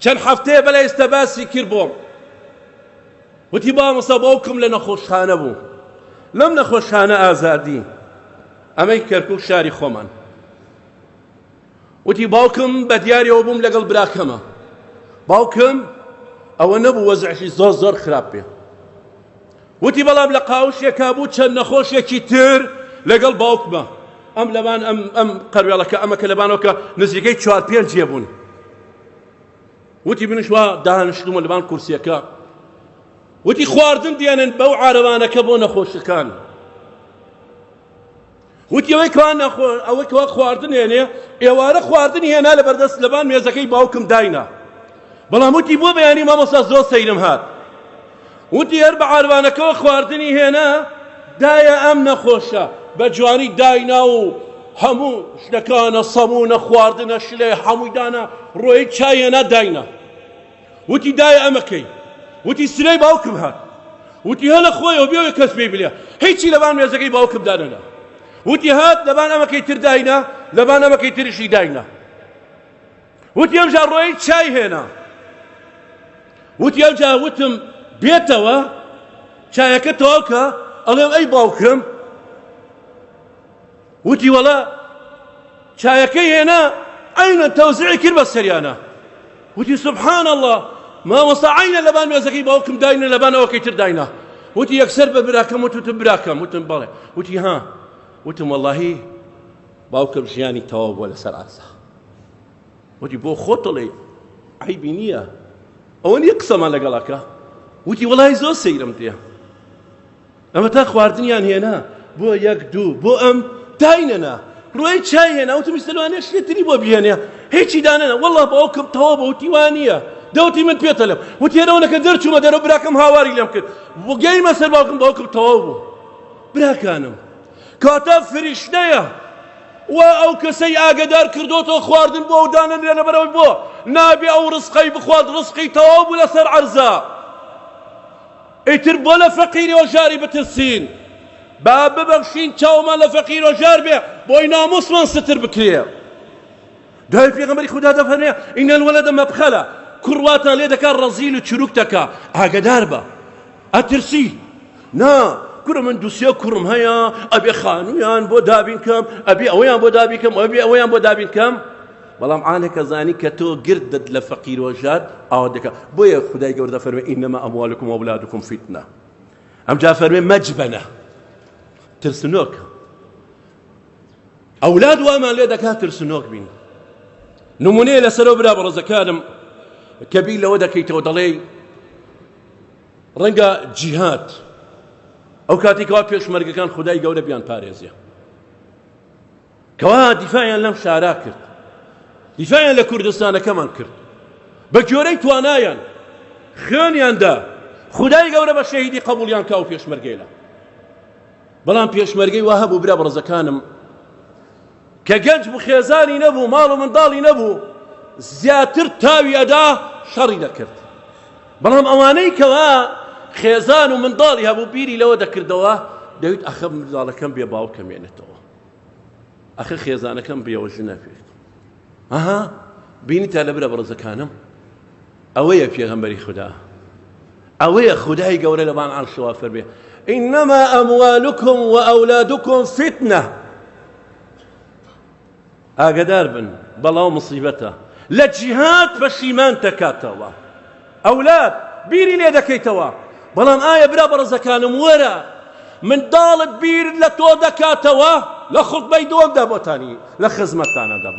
چەند هەفتەیە بەلای ئێستا باسی کرد بۆم وتی مامۆستا باوکم لە نەخۆشخانە بوو لەم نەخۆشخانە ئازادی ئەمەی کەرکووک شاری خۆمان وتی باوکم بە دیاریەوە بووم لەگەڵ براکەمە باوکم ئەوە نەبوو وەزعشی زۆر خراپ بێ وتی بەڵام لە قاوشێکا بوو چەند نەخۆشێکی تر لەگەڵ باوکمە ئەم لەبان ئەم قەروێڵەکە ئەمەکە لەبانەوەکە نزیکەی 4-5 بوون وتی منش وا دانیشتومە لەبان کورسیەکە وتی خواردن دێنن بەو عارەوانەکە بۆ نەخۆشەکان وتی ئەوەی کەوا خواردن هێنێ ئێوارە خواردن هێنا لە بەردەست لەبان مێزەکەی باوکم داینا بەڵام وتی بۆ بەیانی مامۆستا زۆر سەیرم هات وتی هەر بە عارەوانەکەەوە خواردنی هێنا دایە ئەم نەخۆشە بە جوانی داینا و هەموو شتەکانە سەمونە خواردنە شلێ هەمووی دانا ڕۆیی چای هێنا داینا وتی دایە ئەمەکەی وتی سرەی باوکم هات وتی هەنە خۆیەوە بێوێ کەس پێی بڵێ هیچی لەبان مێزەکەی باوکم دانەنا وتی هات لەبان ئەمەکەی تر داینا لەبان ئەمەکەی تریشی داینا وتی ئەمجا ڕۆیی چای هێنا وتی ئەمجا وتم بێتەوە چایەکە تەواوکە ئەڵێم ئەی باوکم وتی وەڵا چایەکەی هێنا عینە تەوزیعی کرد بە سەریانە وتی سبحان الله مامۆستا عینە لەبان مێزەکەی باوکم داینە لەبان ئەوەکەی تر داینا وتی یەکسەر بە براکەم وتم براکەم وتم بەڵێ وتی ها وتم وەڵاهی باوکم ژیانی تەواو بووە لەسەر ئاسا وتی بۆ خۆت دڵێ عیبی نییە ئەوە نییە قسەمان لەگەڵەکە وتی وەڵاهی زۆر سەیرم دێ ئەمە تا خواردنیان هێنا بۆ 1-2 بۆ ئەم داینەنا ڕۆی چای هێنا وتم ئیسەلوانێ شتێتری بۆ بهێنێ هیچی دانەنا وەڵا باوکم تەواو بە وتی وانییە دەوتی من پێتە لەم وتی هێرەوەنەکە دەرچوومە دەرەوە براکەم هاواری لێم کرد بۆ گەیمە سەر باوکم تەواو بوو براکانم کاتە فریشتەیە و ئەو کەسەی ئاگدار کردوتەوە خواردن بۆ ئەو دانەنرێ لەبەرەوەی بۆ نابێ ئەو ڕزقەی بخوات ڕزقی تەواو بوو لەسەر عەرزە ئیتر بۆ لە فەقیری وەژاری بترسین با ببەخشین چاومان لە فەقیر وەژار بێ بۆی ناموسمان ستر بکرێ دوای پێغەمبەری خودا دەفەرمێ ئینە الوەلەدە مەبخەلە کوڕواتان لێ دەکات ڕەزیل و چروک دەکا ئاگدار بە ئەترسی نا کوڕە من دووسێ کوڕم هەیە ئەبێ خانوویان بۆ دابین کەم ئەبێ ئەوەیان بۆ دابین کەم ئەبێ ئەوەیان بۆ دابین کەم بەڵام عانێکە زانی کە تۆ گردت لە فەقیر وەژار ئاوا دەکات بۆیە خودای گەورە دەفەرمێ ئینەما ئەموالکم وەئەولادکم فتنە ئەمجا فەرمێ مەجبەنە ترسنۆک ئەولاد وامان لێ دەکات ترسنۆک بین نمونەیە لەسەرەوە برا بەڕێزەکانم کە بیر لەوە دەکەیتەوە دەڵێ ڕەنگە جیهاد ئەو کاتێکەوە پێشمەرگەکان خودای گەورە بیان پارێزیە کەوا دیفاعیان لەم شارا کرد دیفاعیان لە کوردستانەکەمان کرد بە گوێرەی توانایان خوێنیاندا خودای گەورە بە شەهیدی قبوڵیان کا و پێشمەرگەیلا بەڵام پێشمەرگەی وا هەبوو برا بەڕێزەکانم کە گەنج بوو خێزانی نەبوو ماڵ و منداڵی نەبوو زیاتر تاوی ئەدا شەڕی دەکرد بەڵام ئەوانەی کەوا خێزان و منداڵی هەبوو بیری لەوە دەکردەوە دەویت ئەخە منداڵەکەم بێ باوکەم هێنێتەوە ئەخە خێزانەکەم بێوە ژنە پێێت ئەها بینیتە لە برە بەڕێزەکانم ئەوەیە پێغەمبەری خودا ئەوەیە خودای گەورە لەبان عەرشەوە فەرمێ ئینەما ئەموالکم وئەولادکم فتنە ئاگدار بن بەڵاو مصیبەتە لە جیهاد پەشیمان دەکاتەوە ئەولاد بیری لێ دەکەیتەوە بەڵام ئایا برا بەڕێزەکانم وەرە منداڵت بیر لە تۆ دەکاتەوە لە خوتبەی دووەمدا بۆتانی لە خزمەتتانەدا بم